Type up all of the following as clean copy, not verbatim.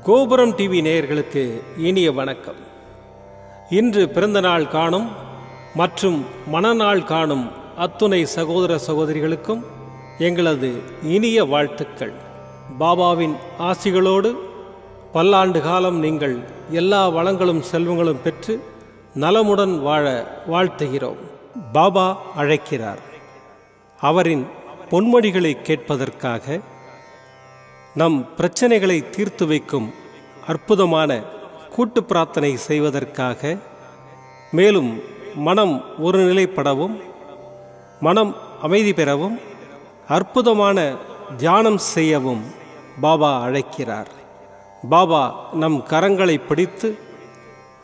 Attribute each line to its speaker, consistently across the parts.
Speaker 1: கோபுரம் டிவி நேயர்களுக்கு இனிய வணக்கம். இன்று பிறந்தநாள் காணும் மற்றும் மணநாள் காணும் அத்துணை சகோதர சகோதரிகளுக்கும் எங்களது இனிய வாழ்த்துக்கள். பாபாவின் ஆசிகளோடு பல்லாண்டு காலம் நீங்கள் எல்லா வளங்களும் செல்வங்களும் பெற்று நலமுடன் வாழ வாழ்த்துகிறோம். பாபா அழைக்கிறார். அவரின் பொன்மொழிகளை கேட்பதற்காக, நம் பிரச்சனைகளை தீர்த்து வைக்கும் அற்புதமான கூட்டு பிரார்த்தனை செய்வதற்காக, மேலும் மனம் ஒருநிலைப்படவும் மனம் அமைதி பெறவும் அற்புதமான தியானம் செய்யவும் பாபா அழைக்கிறார். பாபா நம் கரங்களை பிடித்து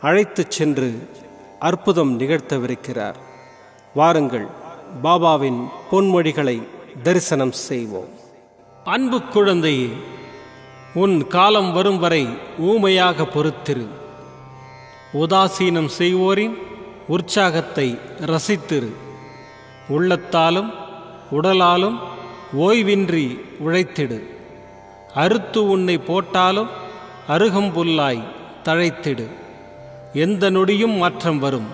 Speaker 1: அழைத்துச் சென்று அற்புதம் நிகழ்த்தவிருக்கிறார். வாருங்கள், பாபாவின் பொன்மொழிகளை தரிசனம் செய்வோம். அன்பு குழந்தையே, உன் காலம் வரும் வரை ஊமையாக பொறுத்திரு. உதாசீனம் செய்வோரின் உற்சாகத்தை ரசித்திரு. உள்ளத்தாலும் உடலாலும் ஓய்வின்றி உழைத்திடு. அறுத்து உன்னை போட்டாலும் அருகம்புல்லாய் தழைத்திடு. எந்த நொடியும் மாற்றம் வரும்.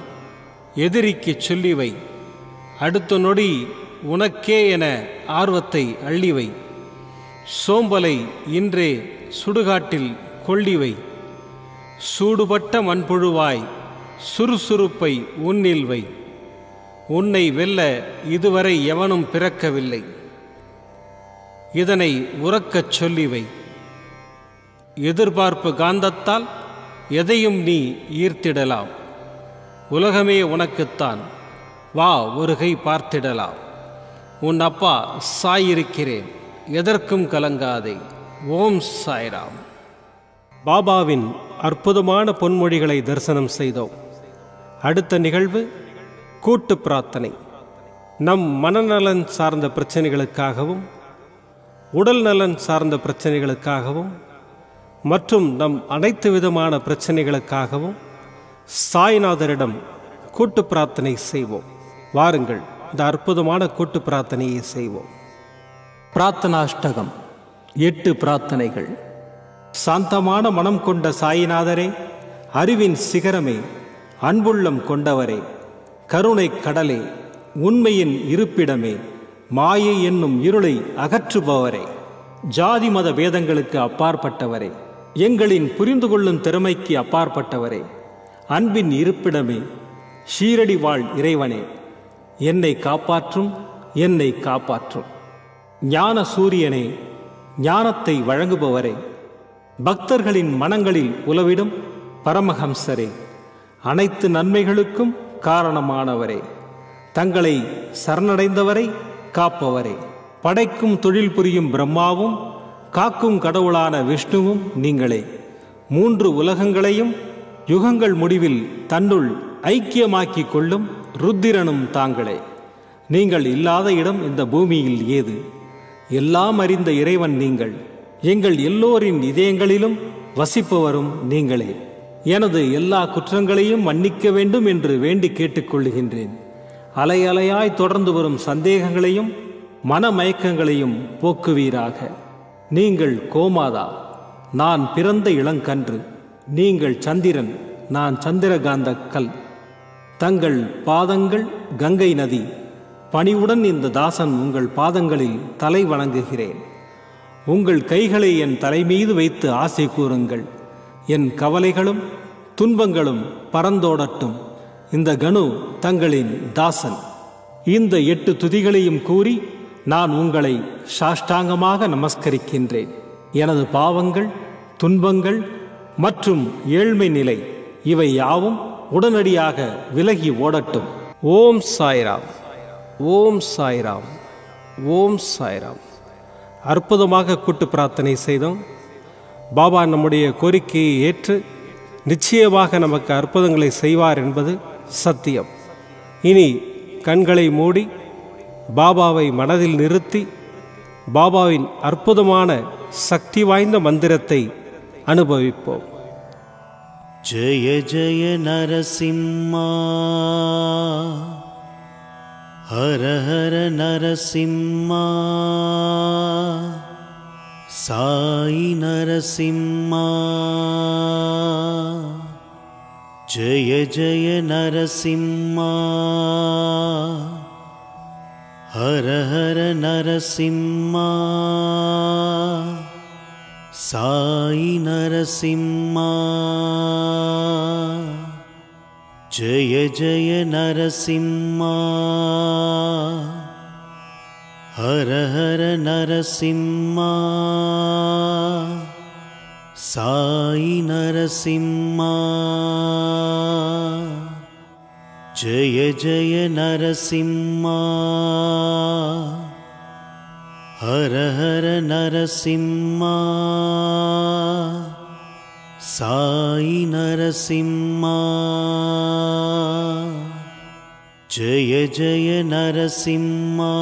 Speaker 1: எதிரிக்கு சொல்லிவை. அடுத்த நொடி உனக்கே என ஆர்வத்தை அள்ளிவை. சோம்பலை இன்றே சுடுகாட்டில் கொள்ளிவை. சூடுபட்ட மண்புழுவாய் சுறுசுறுப்பை உன்னில் வை. உன்னை வெல்ல இதுவரை எவனும் பிறக்கவில்லை. இதனை உரக்கச் சொல்லிவை. எதிர்பார்ப்பு காந்தத்தால் எதையும் நீ ஈர்த்திடலாம். உலகமே உனக்குத்தான். வா, ஒரு கை பார்த்திடலாம். உன் அப்பா சாயிருக்கிறேன், எதற்கும் கலங்காதே. ஓம் சாய்ராம். பாபாவின் அற்புதமான பொன்மொழிகளை தரிசனம் செய்தோம். அடுத்த நிகழ்வு கூட்டு பிரார்த்தனை. நம் மனநலன் சார்ந்த பிரச்சனைகளுக்காகவும், உடல் நலன் சார்ந்த பிரச்சனைகளுக்காகவும் மற்றும் நம் அனைத்து விதமான பிரச்சனைகளுக்காகவும் சாய்நாதரிடம் கூட்டு பிரார்த்தனை செய்வோம். வாருங்கள், இந்த அற்புதமான கூட்டு பிரார்த்தனையை செய்வோம். பிரார்த்தனாஷ்டகம். 8 பிரார்த்தனைகள். சாந்தமான மனம் கொண்ட சாயிநாதரே, அறிவின் சிகரமே, அன்புள்ளம் கொண்டவரே, கருணை கடலே, உண்மையின் இருப்பிடமே, மாயை என்னும் இருளை அகற்றுபவரே, ஜாதி மத பேதங்களுக்கு அப்பாற்பட்டவரே, எங்களின் புரிந்து கொள்ளும் திறமைக்கு அப்பாற்பட்டவரே, அன்பின் இருப்பிடமே, ஷீரடி வாழ் இறைவனே, என்னை காப்பாற்றும், என்னை காப்பாற்றும். ஞான சூரியனே, ஞானத்தை வழங்குபவரே, பக்தர்களின் மனங்களில் உலவிடும் பரமஹம்சரே, அனைத்து நன்மைகளுக்கும் காரணமானவரே, தங்களை சரணடைந்தவரை காப்பவரே, படைக்கும் தொழில் புரியும் பிரம்மாவும் காக்கும் கடவுளான விஷ்ணுவும் நீங்களே. 3 உலகங்களையும் யுகங்கள் முடிவில் தன்னுள் ஐக்கியமாக்கிக் கொள்ளும் ருத்திரனும் தாங்களே. நீங்கள் இல்லாத இடம் இந்த பூமியில் ஏது? எல்லாம் அறிந்த இறைவன் நீங்கள். எங்கள் எல்லோரின் இதயங்களிலும் வசிப்பவரும் நீங்களே. எனது எல்லா குற்றங்களையும் மன்னிக்க வேண்டும் என்று வேண்டி கேட்டுக்கொள்ளுகின்றேன். அலை அலையாய் தொடர்ந்து வரும் சந்தேகங்களையும் மனமயக்கங்களையும் போக்குவீராக. நீங்கள் கோமாதா, நான் பிறந்த இளங்கன்று. நீங்கள் சந்திரன், நான் சந்திரகாந்த கல். தங்கள் பாதங்கள் கங்கை நதி. பணிவுடன் இந்த தாசன் உங்கள் பாதங்களில் தலை வணங்குகிறேன். உங்கள் கைகளை என் தலைமீது வைத்து ஆசை கூறுங்கள். என் கவலைகளும் துன்பங்களும் பறந்தோடட்டும். இந்த கணு தங்களின் தாசன். இந்த 8 துதிகளையும் கூறி நான் உங்களை சாஷ்டாங்கமாக நமஸ்கரிக்கின்றேன். எனது பாவங்கள், துன்பங்கள் மற்றும் ஏழ்மை நிலை இவை யாவும் உடனடியாக விலகி ஓடட்டும். ஓம் சாய்ராம், ஓம் சாய்ராம், ஓம் சாய்ராம். அற்புதமாக கூட்டு பிரார்த்தனை செய்தோம். பாபா நம்முடைய கோரிக்கையை ஏற்று நிச்சயமாக நமக்கு அற்புதங்களை செய்வார் என்பது சத்தியம். இனி கண்களை மூடி பாபாவை மனதில் நிறுத்தி பாபாவின் அற்புதமான சக்தி வாய்ந்த மந்திரத்தை அனுபவிப்போம்.
Speaker 2: ஜய ஜய நரசிம்மா, ஹர ஹர நரசிம்மா, साई नरसिम्हा जय जय नरसिम्हा हर हर नरसिम्हा साई नरसिम्हा जय जय नरसिम्हा हर हर नरसिम्हा साई नरसिम्हा जय जय नरसिम्हा हर हर नरसिम्हा साई नरसिम्हा जय जय नरसिम्हा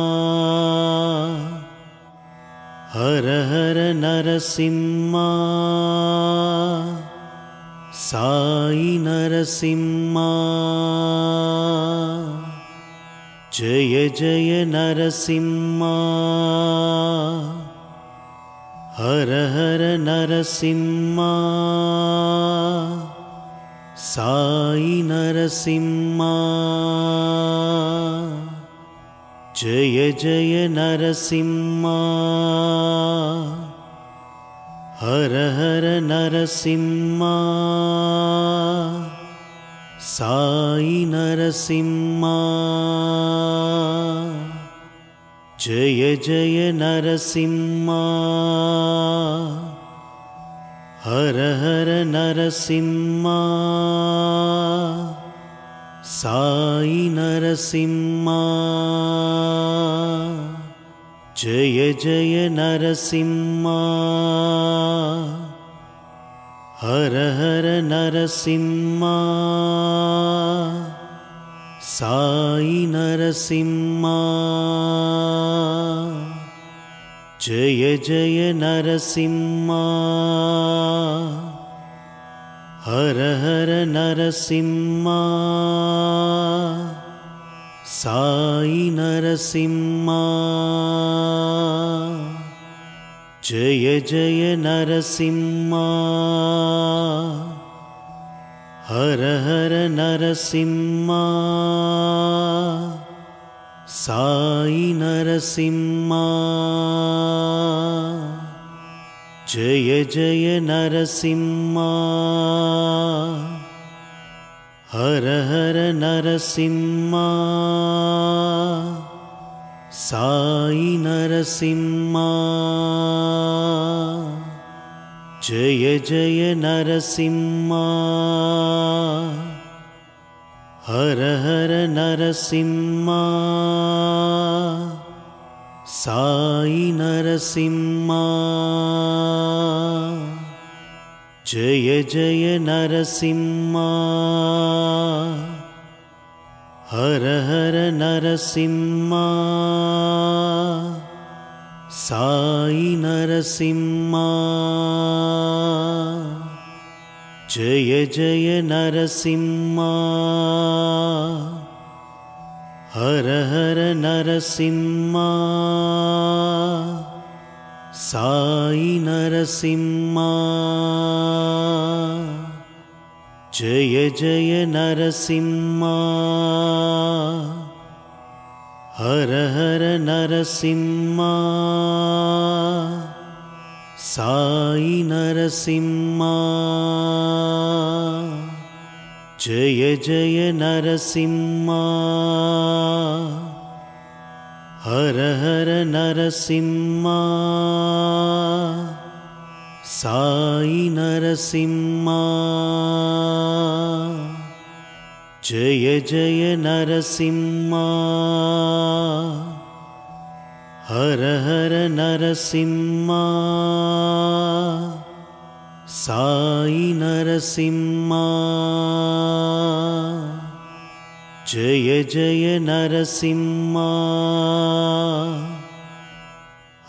Speaker 2: हर हर नरसिम्हा साई नरसिम्हा जय जय नरसिम्हा हर हर नरसिम्हा साई नरसिम्हा जय जय नरसिम्हा हर हर नरसिम्हा साई नरसिम्हा जय जय नरसिम्हा हर हर नरसिम्हा साई नरसिम्हा जय जय नरसिम्हा हर हर नरसिम्हा साई नरसिम्हा जय जय नरसिम्हा हर हर नरसिम्हा साई नरसिम्हा जय जय नरसिम्हा हर हर नरसिम्हा साई नरसिम्हा जय जय नरसिम्हा हर हर नरसिम्हा साई नरसिम्हा जय जय नरसिम्हा हर हर नरसिम्हा साई नरसिम्हा जय जय नरसिम्हा हर हर नरसिम्हा साई नरसिम्हा जय जय नरसिम्हा हर हर नरसिम्हा साई नरसिम्हा जय जय नरसिम्हा हर हर नरसिम्हा साई नरसिम्हा जय जय नरसिम्हा हर हर नरसिम्हा साई नरसिम्हा जय जय नरसिम्हा हर हर नरसिम्हा साई नरसिम्हा जय जय नरसिम्हा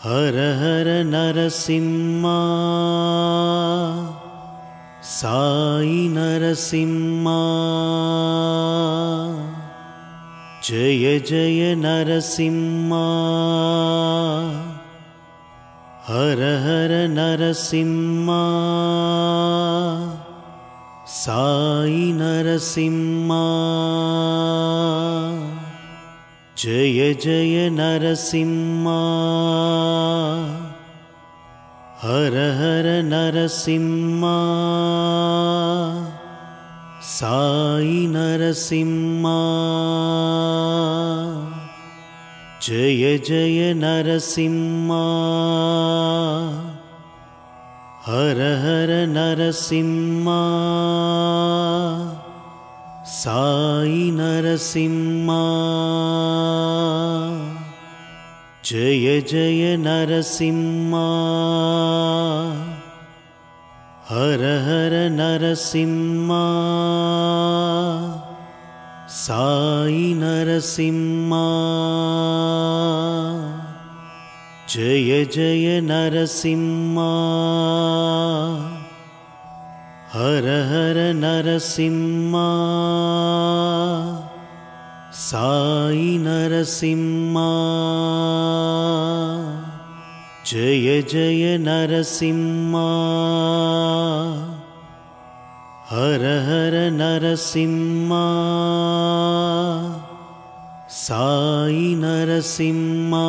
Speaker 2: हर हर नरसिम्हा साई नरसिम्हा जय जय नरसिम्हा हर हर नरसिंहा साई नरसिंहा जय जय नरसिंहा हर हर नरसिंहा साई नरसिंहा जय जय नरसिंहा हर हर नरसिंहा साई नरसिंहा जय जय नरसिंहा हर हर नरसिंहा साई नरसिंहा जय जय नरसिंहा हर हर नरसिंहा साई नरसिंहा जय जय नरसिंहा हर हर नरसिंहा साई नरसिंहा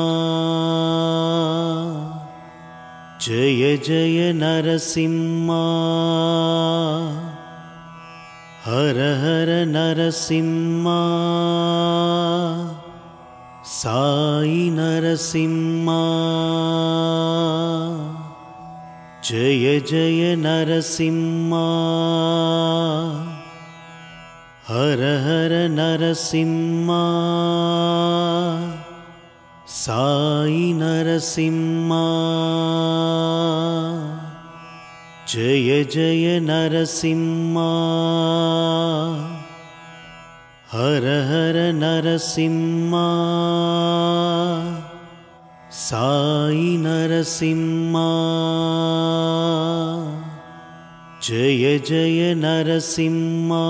Speaker 2: जय जय नरसिंहा हर हर नरसिंहा साई नरसिंहा जय जय नरसिंहा हर हर नरसिंहा साई नरसिंहा जय जय नरसिंहा हर हर नरसिंहा साई नरसिंहा जय जय नरसिंहा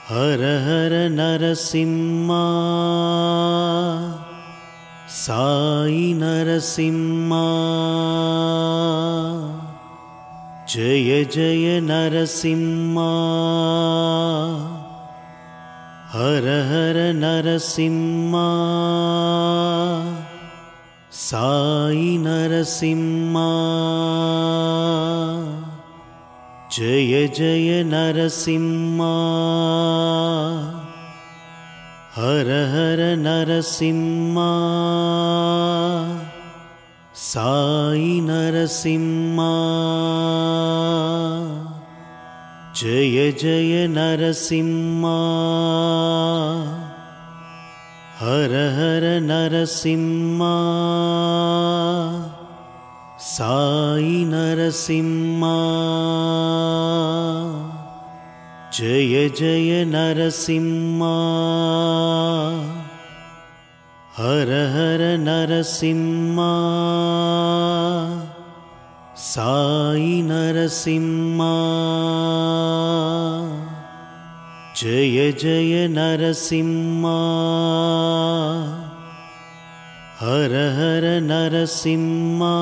Speaker 2: हर हर नरसिंहा साई नरसिंहा जय जय नरसिंहा हर हर नरसिंहा साई नरसिंहा जय जय नरसिंहा हर हर नरसिंहा साई नरसिंहा जय जय नरसिंहा हर हर नरसिंहा साई नरसिंहा जय जय नरसिंहा हर हर नरसिंहा साई नरसिंहा जय जय नरसिंहा हर हर नरसिंहा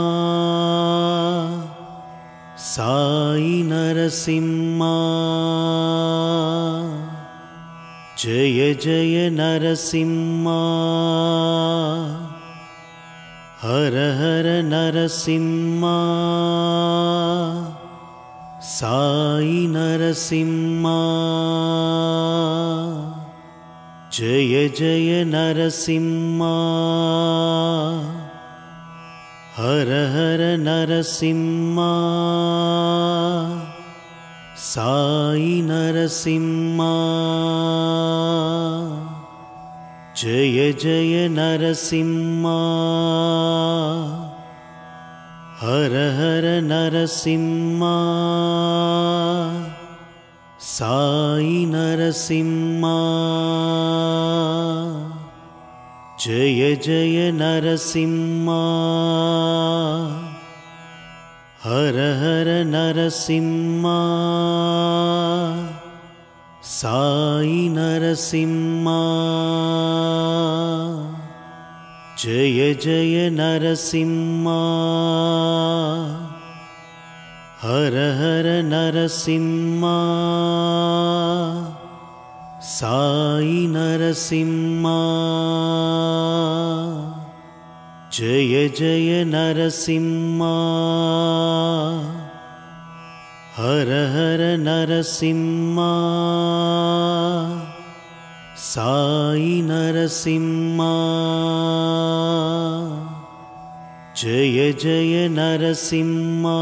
Speaker 2: साई नरसिंहा जय जय नरसिंहा हर हर नरसिंहा साई नरसिंहा जय जय नरसिंहा हर हर नरसिंहा साई नरसिंहा जय जय नरसिंहा हर हर नरसिंहा साई नरसिंहा जय जय नरसिंहा हर हर नरसिंहा साई नरसिंहा जय जय नरसिंहा हर हर नरसिंहा साई नरसिंहा जय जय नरसिंहा हर हर नरसिंहा साई नरसिंहा जय जय नरसिंहा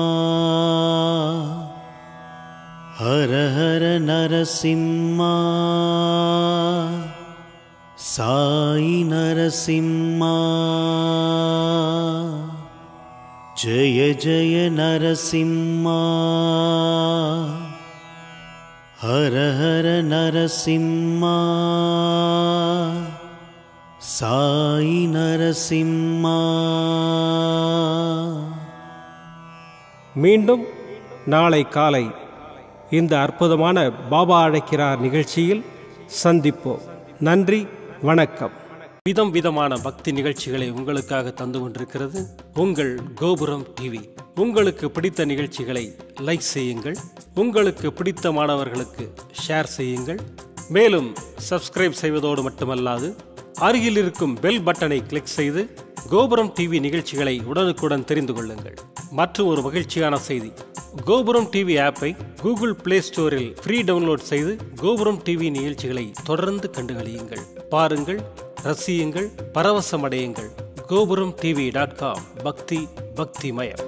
Speaker 2: हर हर नरसिंहा साई नरसिंहा जय जय नरसिंहा हर हर नरसिंहा साई नरसिंहा
Speaker 1: மீண்டும் நாளை காலை இந்த அற்புதமான பாபா அழைக்கிறார் நிகழ்ச்சியில் சந்திப்போம். நன்றி, வணக்கம். விதம் விதமான பக்தி நிகழ்ச்சிகளை உங்களுக்காக தந்து கொண்டிருக்கிறது உங்கள் கோபுரம் டிவி. உங்களுக்கு பிடித்த நிகழ்ச்சிகளை லைக் செய்யுங்கள், உங்களுக்கு பிடித்த மாணவர்களுக்கு ஷேர் செய்யுங்கள். மேலும் சப்ஸ்கிரைப் செய்வதோடு மட்டுமல்லாது அருகில் இருக்கும் பெல் பட்டனை கிளிக் செய்து கோபுரம் டிவி நிகழ்ச்சிகளை உடனுக்குடன் தெரிந்து கொள்ளுங்கள். மற்றும் ஒரு மகிழ்ச்சியான செய்தி, கோபுரம் டிவி ஆப்பை கூகுள் பிளே ஸ்டோரில் ஃப்ரீ டவுன்லோட் செய்து கோபுரம் டிவி நிகழ்ச்சிகளை தொடர்ந்து கண்டுகளியுங்கள். பாருங்கள், ரசியுங்கள், பரவசமடையுங்கள். gopuramtv.com பக்தி பக்திமயம்.